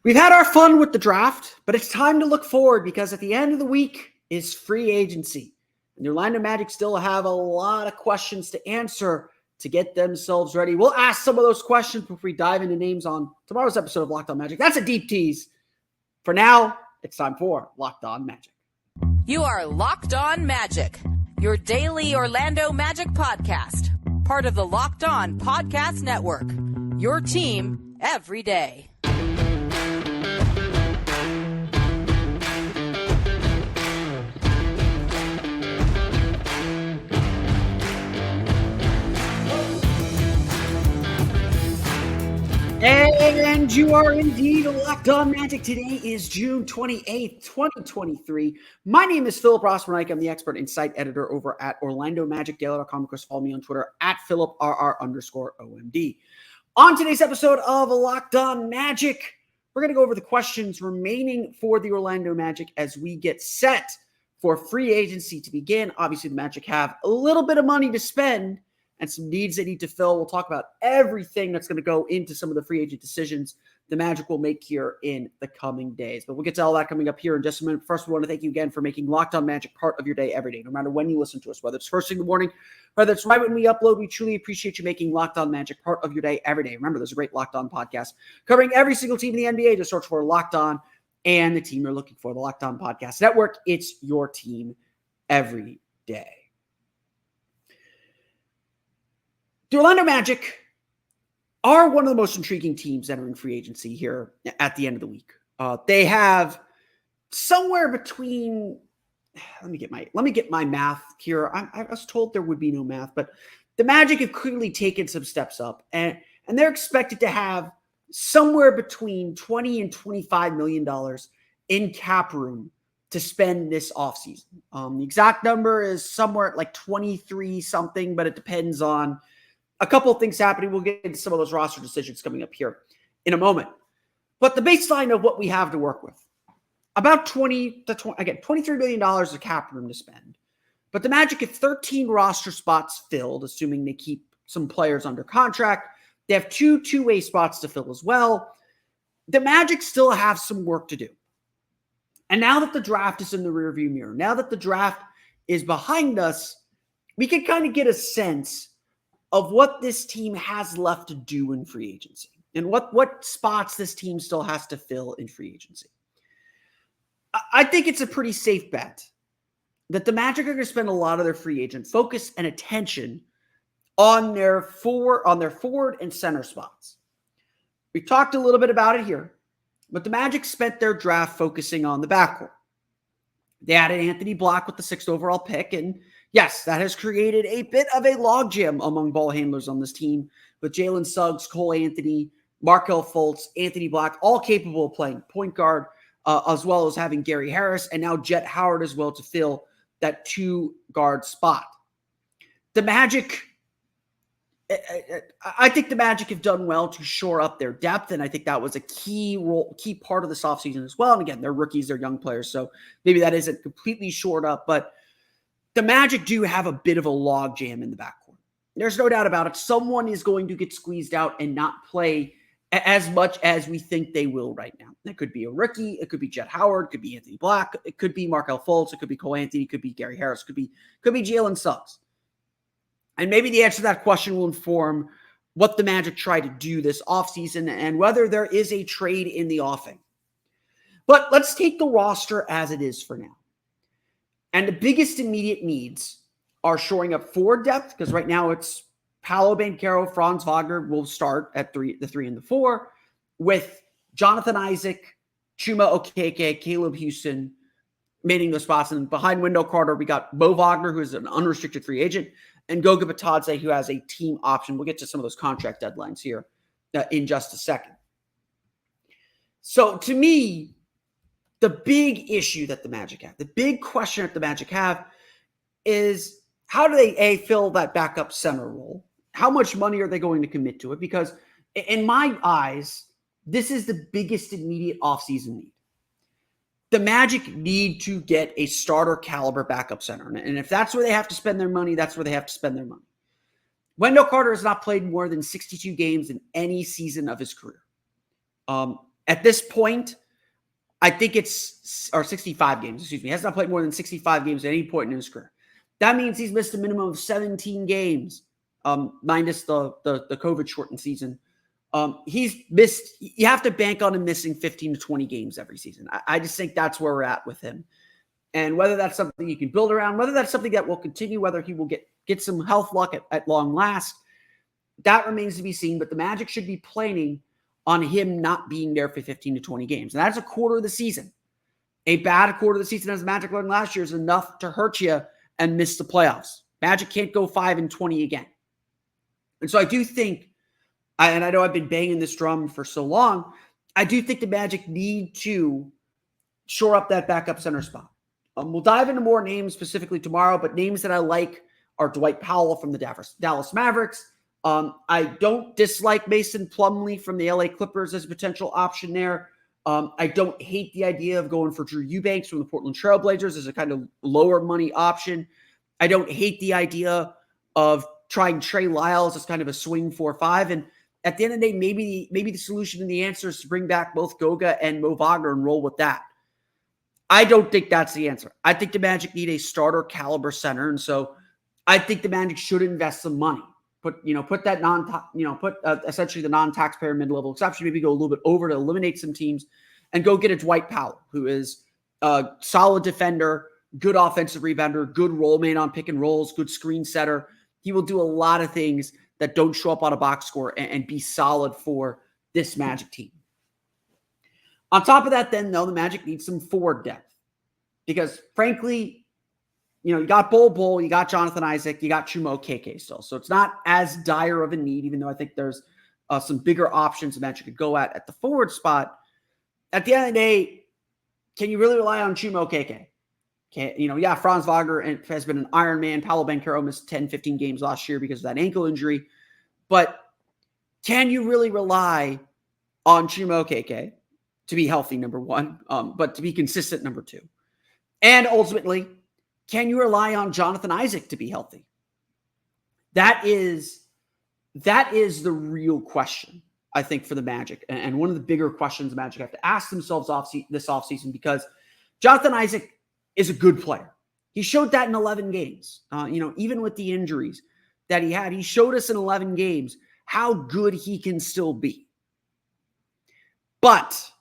We've had our fun with the draft, but it's time to look forward because at the end of the week is free agency. And the Orlando Magic still have a lot of questions to answer to get themselves ready. We'll ask some of those questions before we dive into names on tomorrow's episode of Locked On Magic. That's a deep tease. For now, it's time for Locked On Magic. You are Locked On Magic, your daily Orlando Magic podcast, part of the Locked On Podcast Network, your team every day. And you are indeed Locked On Magic. Today is June 28th, 2023. My name is Philip Rossman-Ike. I'm the expert and site editor over at OrlandoMagicDaily.com. Of course, follow me on Twitter at PhilipRR_OMD. On today's episode of Locked On Magic, we're going to go over the questions remaining for the Orlando Magic as we get set for free agency to begin. Obviously, the Magic have a little bit of money to spend and some needs they need to fill. We'll talk about everything that's going to go into some of the free agent decisions the Magic will make here in the coming days. But we'll get to all that coming up here in just a minute. First, we want to thank you again for making Locked On Magic part of your day every day, no matter when you listen to us, whether it's first thing in the morning, whether it's right when we upload. We truly appreciate you making Locked On Magic part of your day every day. Remember, there's a great Locked On podcast covering every single team in the NBA. Just search for Locked On and the team you're looking for, the Locked On Podcast Network. It's your team every day. The Orlando Magic are one of the most intriguing teams entering free agency here at the end of the week. They have somewhere between, let me get my math here. I was told there would be no math, but the Magic have clearly taken some steps up, and they're expected to have somewhere between $20 and $25 million in cap room to spend this offseason. The exact number is somewhere at like 23 something, but it depends on a couple of things happening. We'll get into some of those roster decisions coming up here in a moment. But the baseline of what we have to work with, about $23 million of cap room to spend. But the Magic have 13 roster spots filled, assuming they keep some players under contract. They have two-way spots to fill as well. The Magic still have some work to do. And now that the draft is in the rearview mirror, now that the draft is behind us, we can kind of get a sense of what this team has left to do in free agency and what spots this team still has to fill in free agency. I think it's a pretty safe bet that the Magic are going to spend a lot of their free agent focus and attention on their forward and center spots. We talked a little bit about it here, but the Magic spent their draft focusing on the backcourt. They added Anthony Black with the 6th overall pick, and yes, that has created a bit of a logjam among ball handlers on this team with Jalen Suggs, Cole Anthony, Markelle Fultz, Anthony Black, all capable of playing point guard, as well as having Gary Harris and now Jett Howard as well to fill that 2-guard spot. The Magic, I think the Magic have done well to shore up their depth, and I think that was a key part of this offseason as well. And again, they're rookies, they're young players, so maybe that isn't completely shored up, but the Magic do have a bit of a logjam in the backcourt. There's no doubt about it. Someone is going to get squeezed out and not play as much as we think they will right now. It could be a rookie. It could be Jett Howard. It could be Anthony Black. It could be Markelle Fultz. It could be Cole Anthony. It could be Gary Harris. It could be Jalen Suggs. And maybe the answer to that question will inform what the Magic try to do this offseason and whether there is a trade in the offing. But let's take the roster as it is for now. And the biggest immediate needs are shoring up forward depth, because right now it's Paolo, Banchero, Franz Wagner will start at the 3 and the 4, with Jonathan Isaac, Chuma Okeke, Caleb Houston making those spots. And behind Wendell Carter, we got Mo Wagner, who is an unrestricted free agent, and Goga Bitadze, who has a team option. We'll get to some of those contract deadlines here in just a second. So to me, the big issue that the Magic have, the big question that the Magic have is how do they, fill that backup center role? How much money are they going to commit to it? Because in my eyes, this is the biggest immediate offseason need. The Magic need to get a starter caliber backup center. And if that's where they have to spend their money, that's where they have to spend their money. Wendell Carter has not played more than 62 games in any season of his career. At this point, I think it's, or 65 games, excuse me. He has not played more than 65 games at any point in his career. That means he's missed a minimum of 17 games, minus the COVID shortened season. He's missed, you have to bank on him missing 15 to 20 games every season. I just think that's where we're at with him. And whether that's something you can build around, whether that's something that will continue, whether he will get some health luck at long last, that remains to be seen. But the Magic should be planning on him not being there for 15 to 20 games. And that's a quarter of the season. A bad quarter of the season, as Magic learned last year, is enough to hurt you and miss the playoffs. Magic can't go 5-20 again. And so I do think, and I know I've been banging this drum for so long, I do think the Magic need to shore up that backup center spot. We'll dive into more names specifically tomorrow, but names that I like are Dwight Powell from the Dallas Mavericks. I don't dislike Mason Plumlee from the LA Clippers as a potential option there. I don't hate the idea of going for Drew Eubanks from the Portland Trailblazers as a kind of lower money option. I don't hate the idea of trying Trey Lyles as kind of a swing 4-5. And at the end of the day, maybe the solution and the answer is to bring back both Goga and Mo Wagner and roll with that. I don't think that's the answer. I think the Magic need a starter caliber center. And so I think the Magic should invest some money. Put that essentially the non-taxpayer mid-level exception, maybe go a little bit over to eliminate some teams and go get a Dwight Powell, who is a solid defender, good offensive rebounder, good roll man on pick and rolls, good screen setter. He will do a lot of things that don't show up on a box score and be solid for this Magic team. On top of that, then, though, the Magic needs some forward depth because, frankly, you got Bol, you got Jonathan Isaac, you got Chuma Okeke still. So it's not as dire of a need, even though I think there's some bigger options the Magic could go at the forward spot. At the end of the day, can you really rely on Chuma Okeke? Franz Wagner has been an Iron Man. Paolo Banchero missed 10, 15 games last year because of that ankle injury. But can you really rely on Chuma Okeke to be healthy, number one, but to be consistent, number two? And ultimately, can you rely on Jonathan Isaac to be healthy? That is the real question, I think, for the Magic. And one of the bigger questions the Magic have to ask themselves this offseason, because Jonathan Isaac is a good player. He showed that in 11 games. Even with the injuries that he had, he showed us in 11 games how good he can still be. But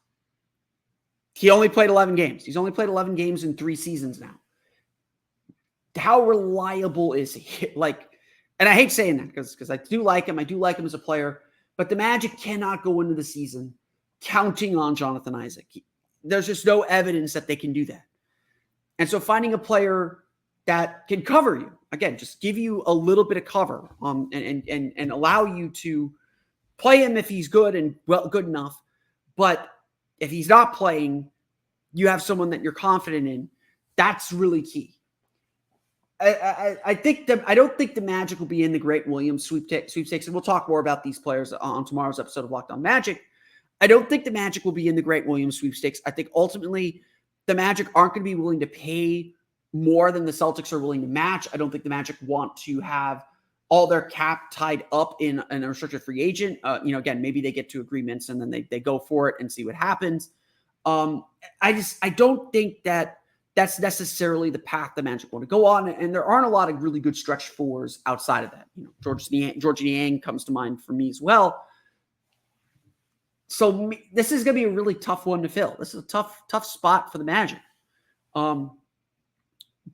he only played 11 games. He's only played 11 games in 3 seasons now. How reliable is he? And I hate saying that because I do like him. I do like him as a player. But the Magic cannot go into the season counting on Jonathan Isaac. There's just no evidence that they can do that. And so finding a player that can cover you, again, just give you a little bit of cover and allow you to play him if he's good and good enough. But if he's not playing, you have someone that you're confident in. That's really key. I don't think the Magic will be in the Great Williams sweepstakes, and we'll talk more about these players on tomorrow's episode of Locked On Magic. I don't think the Magic will be in the Great Williams sweepstakes. I think ultimately the Magic aren't going to be willing to pay more than the Celtics are willing to match. I don't think the Magic want to have all their cap tied up in a restricted free agent. Again, maybe they get to agreements and then they go for it and see what happens. I don't think that's necessarily the path the Magic want to go on. And there aren't a lot of really good stretch fours outside of that. George Niang comes to mind for me as well. So this is going to be a really tough one to fill. This is a tough spot for the Magic.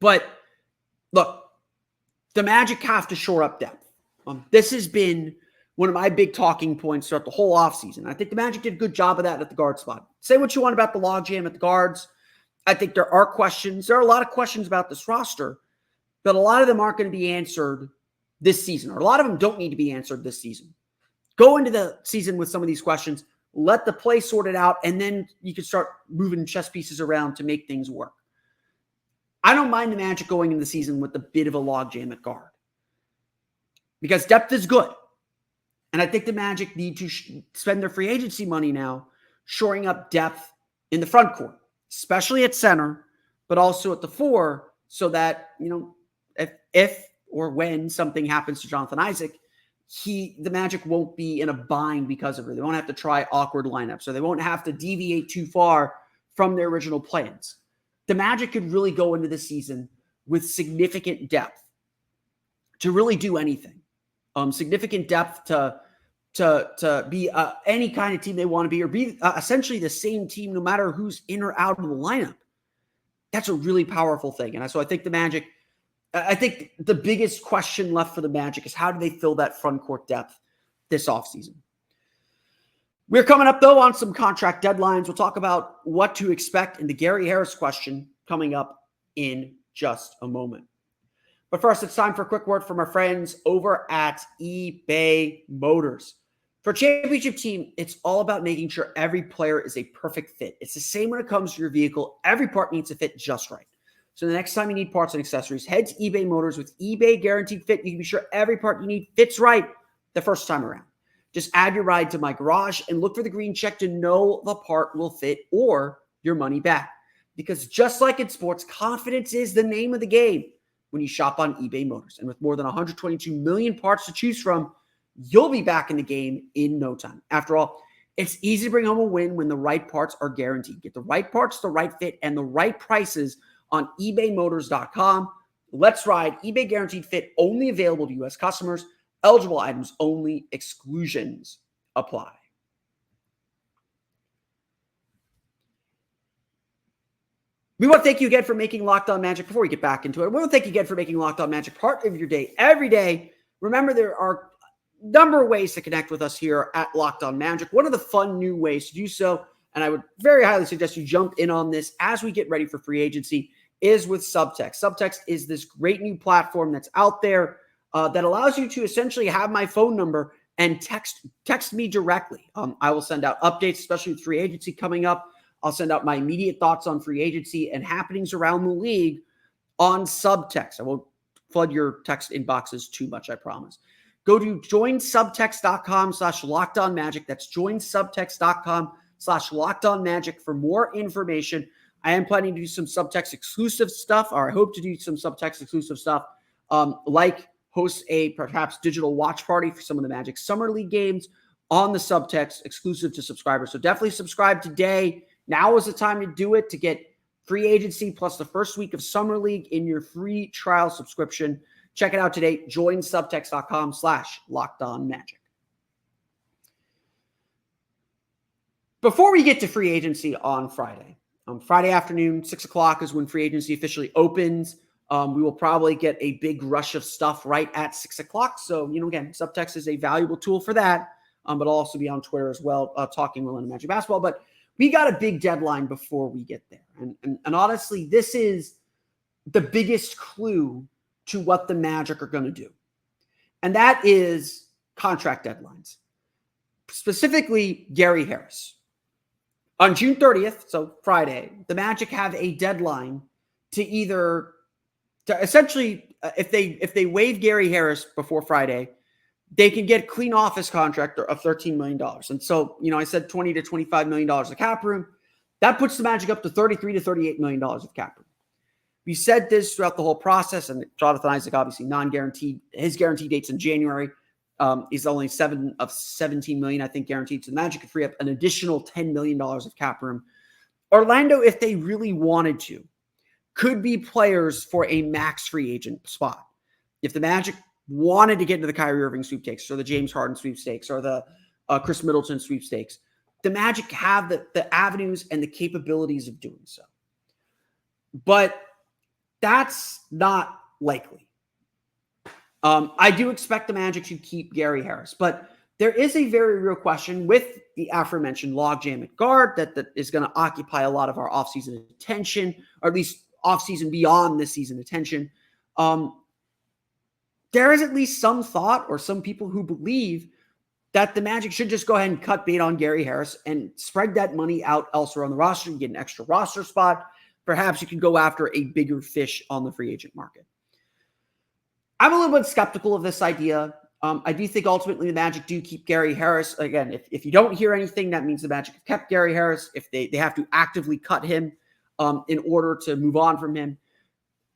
But look, the Magic have to shore up depth. This has been one of my big talking points throughout the whole offseason. I think the Magic did a good job of that at the guard spot. Say what you want about the logjam at the guards. I think there are questions. There are a lot of questions about this roster, but a lot of them aren't going to be answered this season, or a lot of them don't need to be answered this season. Go into the season with some of these questions, let the play sort it out, and then you can start moving chess pieces around to make things work. I don't mind the Magic going into the season with a bit of a logjam at guard because depth is good. And I think the Magic need to spend their free agency money now shoring up depth in the front court, especially at center, but also at the 4, so that, if or when something happens to Jonathan Isaac, the Magic won't be in a bind because of it. They won't have to try awkward lineups, or they won't have to deviate too far from their original plans. The Magic could really go into the season with significant depth to really do anything. Significant depth to be any kind of team they want to be, or be essentially the same team no matter who's in or out of the lineup. That's a really powerful thing. And so I think the biggest question left for the Magic is how do they fill that front court depth this offseason? We're coming up, though, on some contract deadlines. We'll talk about what to expect in the Gary Harris question coming up in just a moment. But first, it's time for a quick word from our friends over at eBay Motors. For a championship team, it's all about making sure every player is a perfect fit. It's the same when it comes to your vehicle. Every part needs to fit just right. So the next time you need parts and accessories, head to eBay Motors. With eBay Guaranteed Fit, you can be sure every part you need fits right the first time around. Just add your ride to My Garage and look for the green check to know the part will fit or your money back. Because just like in sports, confidence is the name of the game when you shop on eBay Motors. And with more than 122 million parts to choose from, you'll be back in the game in no time. After all, it's easy to bring home a win when the right parts are guaranteed. Get the right parts, the right fit, and the right prices on ebaymotors.com. Let's ride. eBay Guaranteed Fit, only available to U.S. customers. Eligible items only. Exclusions apply. We want to thank you again for making Locked On Magic. Before we get back into it, we want to thank you again for making Locked On Magic part of your day every day. Remember, there are a number of ways to connect with us here at Locked On Magic. One of the fun new ways to do so, and I would very highly suggest you jump in on this as we get ready for free agency, is with Subtext. Subtext is this great new platform that's out there that allows you to essentially have my phone number and text me directly. I will send out updates, especially with free agency coming up. I'll send out my immediate thoughts on free agency and happenings around the league on Subtext. I won't flood your text inboxes too much, I promise. Go to joinsubtext.com/lockedonmagic. That's joinsubtext.com/lockedonmagic for more information. I am planning to do some Subtext exclusive stuff, or I hope to do some Subtext exclusive stuff, like host a perhaps digital watch party for some of the Magic Summer League games on the Subtext exclusive to subscribers. So definitely subscribe today. Now is the time to do it, to get free agency plus the first week of Summer League in your free trial subscription. Check it out today. Join subtext.com/lockedonmagic. Before we get to free agency on Friday, Friday afternoon, 6 o'clock is when free agency officially opens. We will probably get a big rush of stuff right at 6 o'clock. So, again, Subtext is a valuable tool for that, but I'll also be on Twitter as well, talking Orlando Magic basketball. But we got a big deadline before we get there. And honestly, this is the biggest clue to what the Magic are going to do. And that is contract deadlines. Specifically, Gary Harris. On June 30th, so Friday, the Magic have a deadline to essentially, if they waive Gary Harris before Friday, they can get clean off his contract of $13 million. And so, I said $20 to $25 million of cap room. That puts the Magic up to $33 to $38 million of cap room. We said this throughout the whole process, and Jonathan Isaac, obviously non-guaranteed. His guarantee date's in January. He's only 7 of 17 million, I think, guaranteed. So the Magic could free up an additional $10 million of cap room. Orlando, if they really wanted to, could be players for a max free agent spot. If the Magic wanted to get into the Kyrie Irving sweepstakes or the James Harden sweepstakes or the Chris Middleton sweepstakes, the Magic have the avenues and the capabilities of doing so. But that's not likely. I do expect the Magic to keep Gary Harris, but there is a very real question with the aforementioned logjam at guard that is going to occupy a lot of our offseason attention, or at least offseason beyond this season attention. There is at least some thought, or some people who believe, that the Magic should just go ahead and cut bait on Gary Harris and spread that money out elsewhere on the roster and get an extra roster spot. Perhaps you can go after a bigger fish on the free agent market. I'm a little bit skeptical of this idea. I do think ultimately the Magic do keep Gary Harris. Again, if you don't hear anything, that means the Magic have kept Gary Harris. If they have to actively cut him in order to move on from him,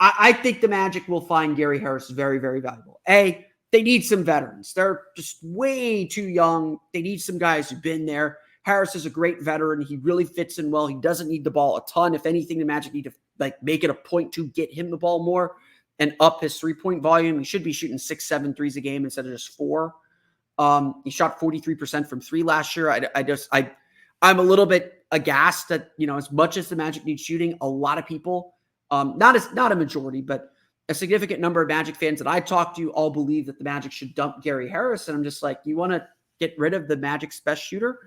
I think the Magic will find Gary Harris very, very valuable. They they need some veterans. They're just way too young. They need some guys who've been there. Harris is a great veteran. He really fits in well. He doesn't need the ball a ton. If anything, the Magic need to make it a point to get him the ball more and up his 3-point volume. He should be shooting 6-7 threes a game instead of just 4. He shot 43% from 3 last year. I'm a little bit aghast that, as much as the Magic needs shooting, a lot of people, not a majority, but a significant number of Magic fans that I talk to all believe that the Magic should dump Gary Harris. And I'm just like, you want to get rid of the Magic's best shooter?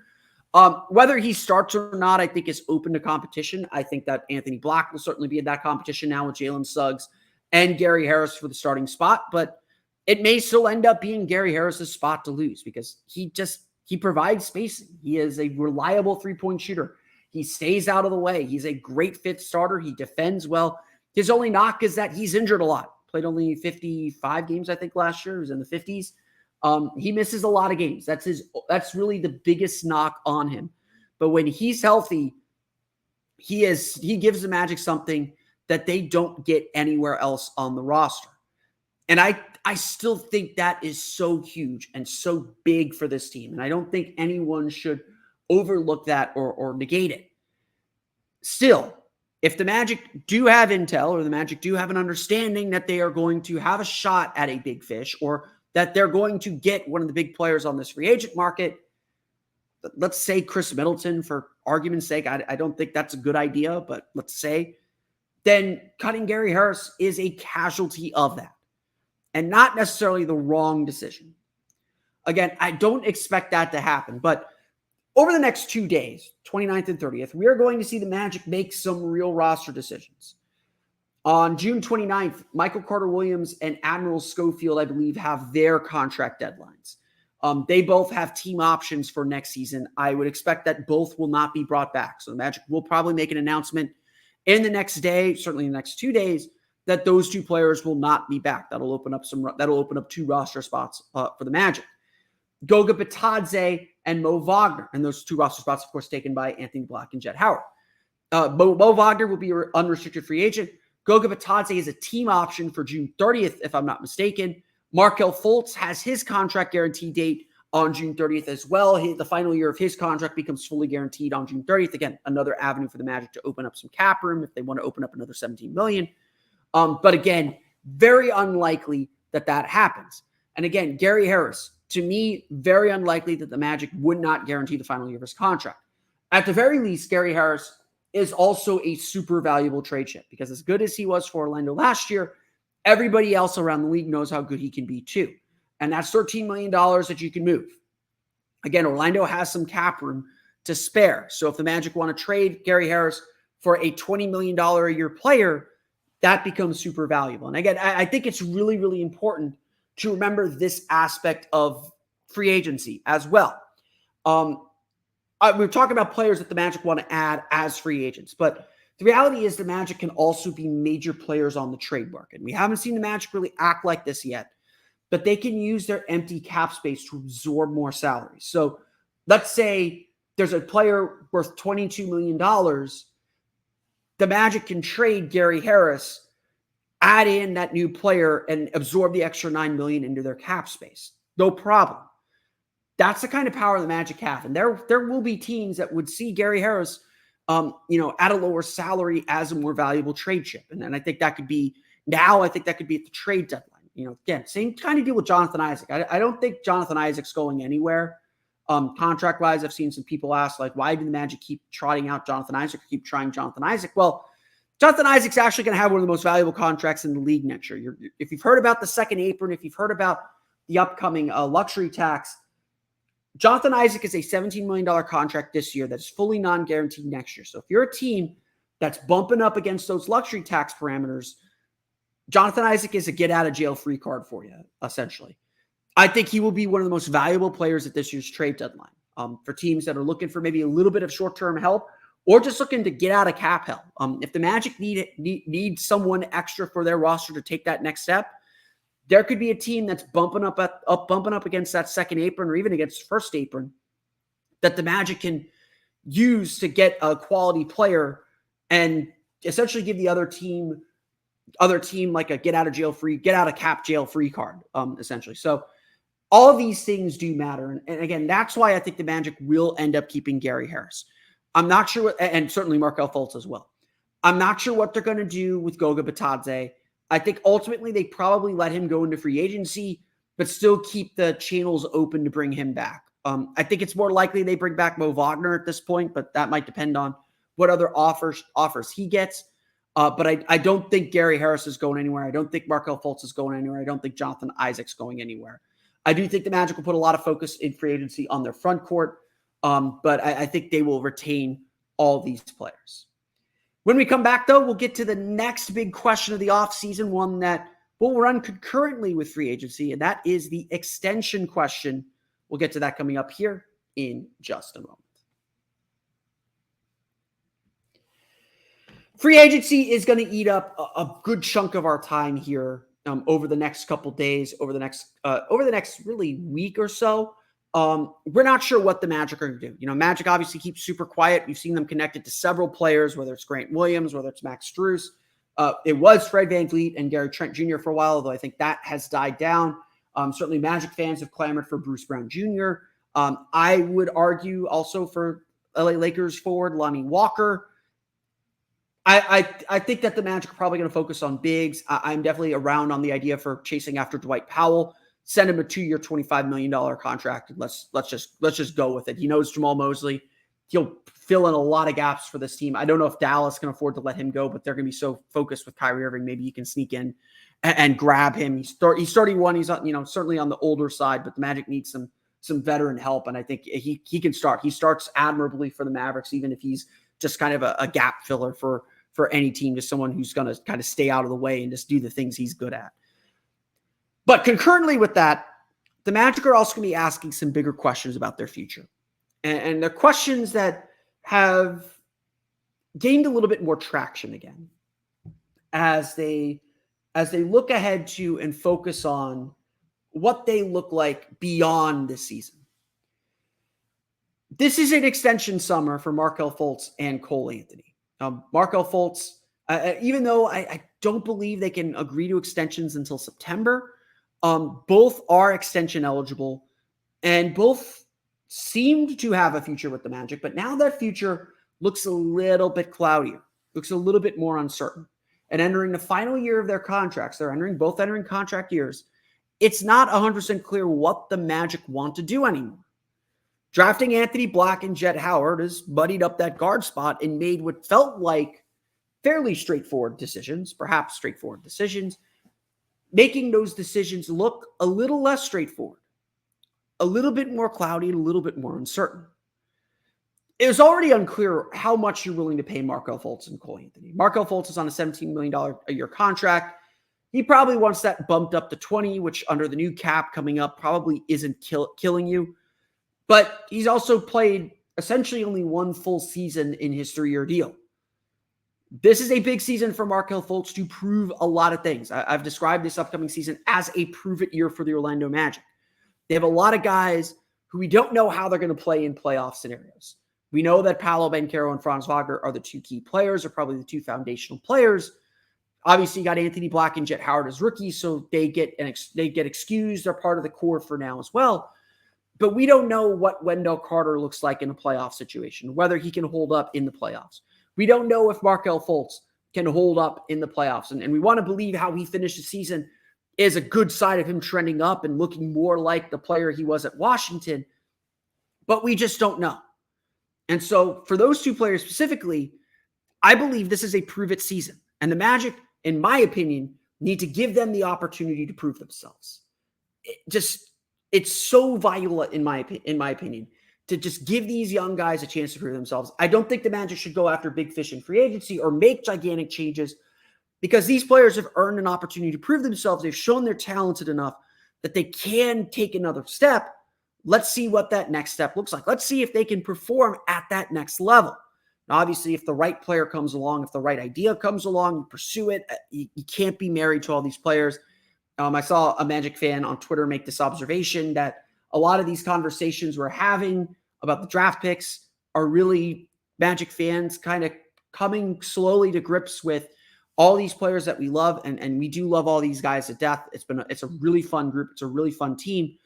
Whether he starts or not, I think is open to competition. I think that Anthony Black will certainly be in that competition now with Jalen Suggs and Gary Harris for the starting spot, but it may still end up being Gary Harris's spot to lose because he provides spacing. He is a reliable 3-point shooter. He stays out of the way. He's a great fifth starter. He defends well. His only knock is that he's injured a lot. Played only 55 games, I think, last year. He was in the 50s. He misses a lot of games. That's really the biggest knock on him. But when he's healthy, he gives the Magic something that they don't get anywhere else on the roster. And I still think that is so huge and so big for this team. And I don't think anyone should overlook that or negate it. Still, if the Magic do have intel or the Magic do have an understanding that they are going to have a shot at a big fish or that they're going to get one of the big players on this free agent market, let's say Chris Middleton for argument's sake, I don't think that's a good idea, but let's say, then cutting Gary Harris is a casualty of that and not necessarily the wrong decision. Again, I don't expect that to happen, but over the next 2 days, 29th and 30th, we are going to see the Magic make some real roster decisions. On June 29th, Michael Carter-Williams and Admiral Schofield, I believe, have their contract deadlines. They both have team options for next season. I would expect that both will not be brought back. So the Magic will probably make an announcement in the next day, certainly in the next 2 days, that those two players will not be back. That'll open up 2 roster spots for the Magic. Goga Bitadze and Mo Wagner, and those 2 roster spots, of course, taken by Anthony Black and Jet Howard. Mo Wagner will be an unrestricted free agent. Goga Bitadze is a team option for June 30th, if I'm not mistaken. Markelle Fultz has his contract guarantee date on June 30th as well. The final year of his contract becomes fully guaranteed on June 30th. Again, another avenue for the Magic to open up some cap room if they want to open up another $17 million. But again, very unlikely that happens. And again, Gary Harris, to me, very unlikely that the Magic would not guarantee the final year of his contract. At the very least, Gary Harris is also a super valuable trade chip because as good as he was for Orlando last year, everybody else around the league knows how good he can be too. And that's $13 million that you can move. Again, Orlando has some cap room to spare. So if the Magic want to trade Gary Harris for a $20 million a year player, that becomes super valuable. And again, I think it's really, really important to remember this aspect of free agency as well. We're talking about players that the Magic want to add as free agents, but the reality is the Magic can also be major players on the trade market. We haven't seen the Magic really act like this yet, but they can use their empty cap space to absorb more salaries. So let's say there's a player worth $22 million. The Magic can trade Gary Harris, add in that new player, and absorb the extra $9 million into their cap space. No problem. That's the kind of power the Magic have. And there will be teams that would see Gary Harris at a lower salary as a more valuable trade chip. And then I think that could be at the trade deadline. Again, same kind of deal with Jonathan Isaac. I don't think Jonathan Isaac's going anywhere. Contract-wise, I've seen some people ask, why do the Magic keep trotting out Jonathan Isaac or keep trying Jonathan Isaac? Well, Jonathan Isaac's actually going to have one of the most valuable contracts in the league next year. If you've heard about the second apron, if you've heard about the upcoming luxury tax, Jonathan Isaac is a $17 million contract this year that's fully non-guaranteed next year. So if you're a team that's bumping up against those luxury tax parameters, Jonathan Isaac is a get-out-of-jail-free card for you, essentially. I think he will be one of the most valuable players at this year's trade deadline for teams that are looking for maybe a little bit of short-term help or just looking to get out of cap hell. If the Magic need someone extra for their roster to take that next step, there could be a team that's bumping up against that second apron or even against the first apron that the Magic can use to get a quality player and essentially give the other team other team like a get out of cap jail free card, essentially. So all of these things do matter. And again, that's why I think the Magic will end up keeping Gary Harris. I'm not sure and certainly Markelle Fultz as well. I'm not sure what they're going to do with Goga Bitadze. I think ultimately they probably let him go into free agency, but still keep the channels open to bring him back. I think it's more likely they bring back Mo Wagner at this point, but that might depend on what other offers he gets. But I don't think Gary Harris is going anywhere. I don't think Markelle Fultz is going anywhere. I don't think Jonathan Isaac's going anywhere. I do think the Magic will put a lot of focus in free agency on their front court, but I think they will retain all these players. When we come back, though, we'll get to the next big question of the offseason, one that will run concurrently with free agency, and that is the extension question. We'll get to that coming up here in just a moment. Free agency is going to eat up a good chunk of our time here over the next couple days, over the next really week or so. We're not sure what the Magic are going to do. You know, Magic obviously keeps super quiet. We've seen them connected to several players, whether it's Grant Williams, whether it's Max Strus. It was Fred VanVleet and Gary Trent Jr. for a while, although I think that has died down. Certainly Magic fans have clamored for Bruce Brown Jr. I would argue also for LA Lakers forward Lonnie Walker. I think that the Magic are probably going to focus on bigs. I'm definitely around on the idea for chasing after Dwight Powell. Send him a 2-year, $25 million contract. And let's just go with it. He knows Jamal Mosley. He'll fill in a lot of gaps for this team. I don't know if Dallas can afford to let him go, but they're going to be so focused with Kyrie Irving. Maybe you can sneak in and grab him. He's 31. He's certainly on the older side, but the Magic needs some veteran help, and I think he can start. He starts admirably for the Mavericks, even if he's just kind of a gap filler for any team, just someone who's going to kind of stay out of the way and just do the things he's good at. But concurrently with that, the Magic are also going to be asking some bigger questions about their future. And they're questions that have gained a little bit more traction again as they look ahead to and focus on what they look like beyond this season. This is an extension summer for Markelle Fultz and Cole Anthony. Markelle Fultz, even though I don't believe they can agree to extensions until September, both are extension eligible and both seemed to have a future with the Magic, but now that future looks a little bit cloudier, looks a little bit more uncertain. And entering the final year of their contracts, they're both entering contract years, it's not 100% clear what the Magic want to do anymore. Drafting Anthony Black and Jet Howard has muddied up that guard spot and made what felt like fairly straightforward decisions, perhaps straightforward decisions, making those decisions look a little less straightforward, a little bit more cloudy, and a little bit more uncertain. It was already unclear how much you're willing to pay Markelle Fultz and Cole Anthony. Markelle Fultz is on a $17 million a year contract. He probably wants that bumped up to 20, which under the new cap coming up probably isn't killing you. But he's also played essentially only one full season in his 3-year deal. This is a big season for Markelle Fultz to prove a lot of things. I've described this upcoming season as a prove-it year for the Orlando Magic. They have a lot of guys who we don't know how they're going to play in playoff scenarios. We know that Paolo, Banchero, and Franz Wagner are the two key players, or probably the two foundational players. Obviously, you got Anthony Black and Jet Howard as rookies, so they get excused. They're part of the core for now as well. But we don't know what Wendell Carter looks like in a playoff situation, whether he can hold up in the playoffs. We don't know if Markelle Fultz can hold up in the playoffs. And we want to believe how he finished the season is a good side of him trending up and looking more like the player he was at Washington. But we just don't know. And so for those two players specifically, I believe this is a prove-it season. And the Magic, in my opinion, need to give them the opportunity to prove themselves. It's so vital, in my opinion, to just give these young guys a chance to prove themselves. I don't think the Magic should go after big fish in free agency or make gigantic changes because these players have earned an opportunity to prove themselves. They've shown they're talented enough that they can take another step. Let's see what that next step looks like. Let's see if they can perform at that next level. Now, obviously, if the right player comes along, if the right idea comes along, you pursue it. You can't be married to all these players. I saw a Magic fan on Twitter make this observation that a lot of these conversations we're having about the draft picks are really Magic fans kind of coming slowly to grips with, all these players that we love, and we do love all these guys to death. It's a really fun group. It's a really fun team.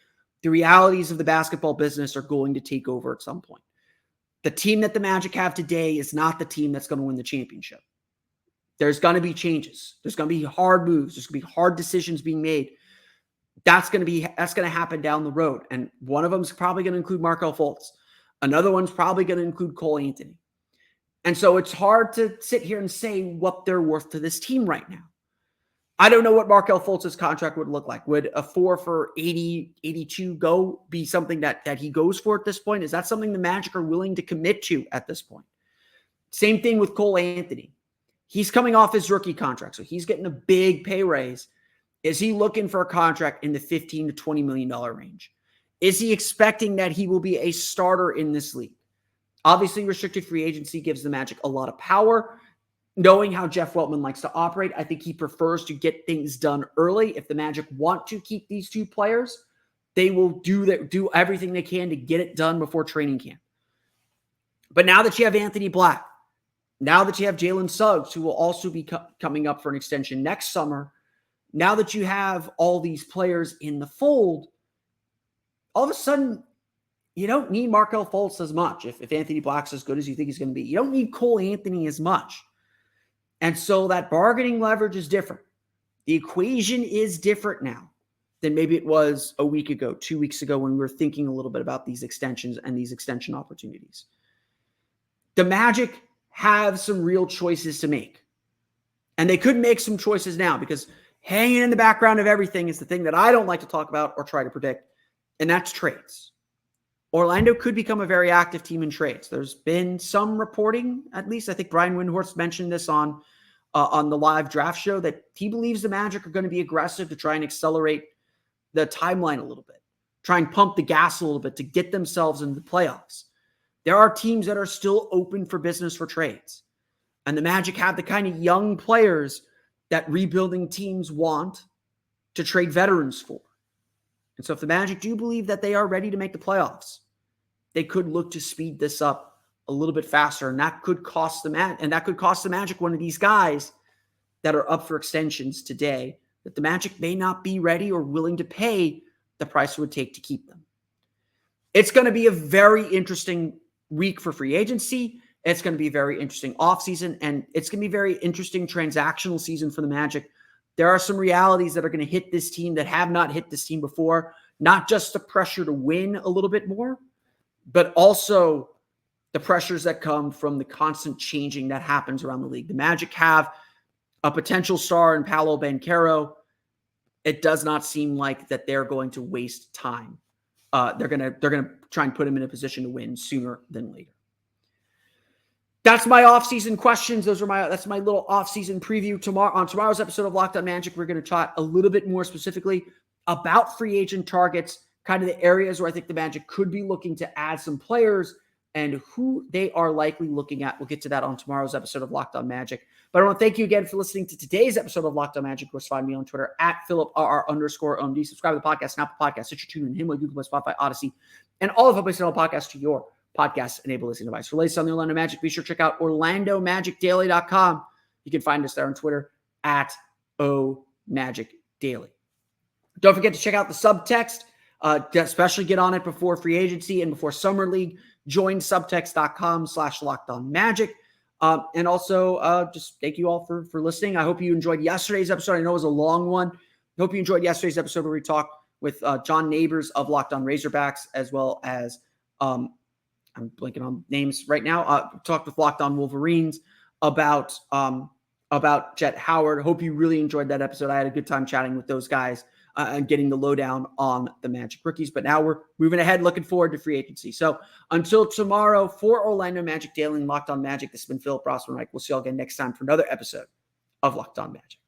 The realities of the basketball business are going to take over at some point. The team that the Magic have today is not the team that's going to win the championship. There's going to be changes. There's going to be hard moves. There's going to be hard decisions being made. That's going to happen down the road. And one of them is probably going to include Markelle Fultz. Another one's probably going to include Cole Anthony. And so it's hard to sit here and say what they're worth to this team right now. I don't know what Markelle Fultz's contract would look like. Would a 4 for 80, 82 be something that he goes for at this point? Is that something the Magic are willing to commit to at this point? Same thing with Cole Anthony. He's coming off his rookie contract, so he's getting a big pay raise. Is he looking for a contract in the $15 to $20 million range? Is he expecting that he will be a starter in this league? Obviously, restricted free agency gives the Magic a lot of power. Knowing how Jeff Weltman likes to operate, I think he prefers to get things done early. If the Magic want to keep these two players, they will do everything they can to get it done before training camp. But now that you have Anthony Black, now that you have Jalen Suggs, who will also be coming up for an extension next summer, now that you have all these players in the fold, all of a sudden, you don't need Markelle Fultz as much. If Anthony Black's as good as you think he's going to be, you don't need Cole Anthony as much. And so that bargaining leverage is different. The equation is different now than maybe it was a week ago, 2 weeks ago, when we were thinking a little bit about these extensions and these extension opportunities. The Magic have some real choices to make. And they could make some choices now, because hanging in the background of everything is the thing that I don't like to talk about or try to predict, and that's trades. Orlando could become a very active team in trades. There's been some reporting, at least I think Brian Windhorst mentioned this on the live draft show, that he believes the Magic are going to be aggressive to try and accelerate the timeline a little bit, try and pump the gas a little bit to get themselves into the playoffs. There are teams that are still open for business for trades. And the Magic have the kind of young players that rebuilding teams want to trade veterans for. And so if the Magic do believe that they are ready to make the playoffs, they could look to speed this up a little bit faster. And that could cost the Magic one of these guys that are up for extensions today that the Magic may not be ready or willing to pay the price it would take to keep them. It's going to be a very interesting week for free agency. It's going to be a very interesting offseason, and it's going to be a very interesting transactional season for the Magic. There are some realities that are going to hit this team that have not hit this team before, not just the pressure to win a little bit more, but also the pressures that come from the constant changing that happens around the league. The Magic have a potential star in Paolo Banchero. It does not seem like that they're going to waste time. They're going to try and put him in a position to win sooner than later. That's my offseason questions. That's my little offseason preview. On tomorrow's episode of Locked On Magic, we're going to chat a little bit more specifically about free agent targets, kind of the areas where I think the Magic could be looking to add some players and who they are likely looking at. We'll get to that on tomorrow's episode of Locked On Magic. But I want to thank you again for listening to today's episode of Locked On Magic. Of course, find me on Twitter at @PhilipRR_OMD. Subscribe to the podcast, Apple Podcasts, Stitcher, TuneIn, Himalaya, Google Play, Spotify, Odyssey, and all of the places on podcasts to your podcast-enabled listening device. For latest on the Orlando Magic, be sure to check out OrlandoMagicDaily.com. You can find us there on Twitter at OMagicDaily. Don't forget to check out the Subtext. Especially get on it before free agency and before Summer League. Join subtext.com/LockedOnMagic. And also, just thank you all for listening. I hope you enjoyed yesterday's episode. I know it was a long one. I hope you enjoyed yesterday's episode where we talked with John Neighbors of Locked On Razorbacks, as well as, I'm blanking on names right now. Talked with Locked On Wolverines about Jet Howard. Hope you really enjoyed that episode. I had a good time chatting with those guys and getting the lowdown on the Magic rookies. But now we're moving ahead, looking forward to free agency. So until tomorrow, for Orlando Magic Daily and Locked On Magic, this has been Philip Rossman-Reich. We'll see you all again next time for another episode of Locked On Magic.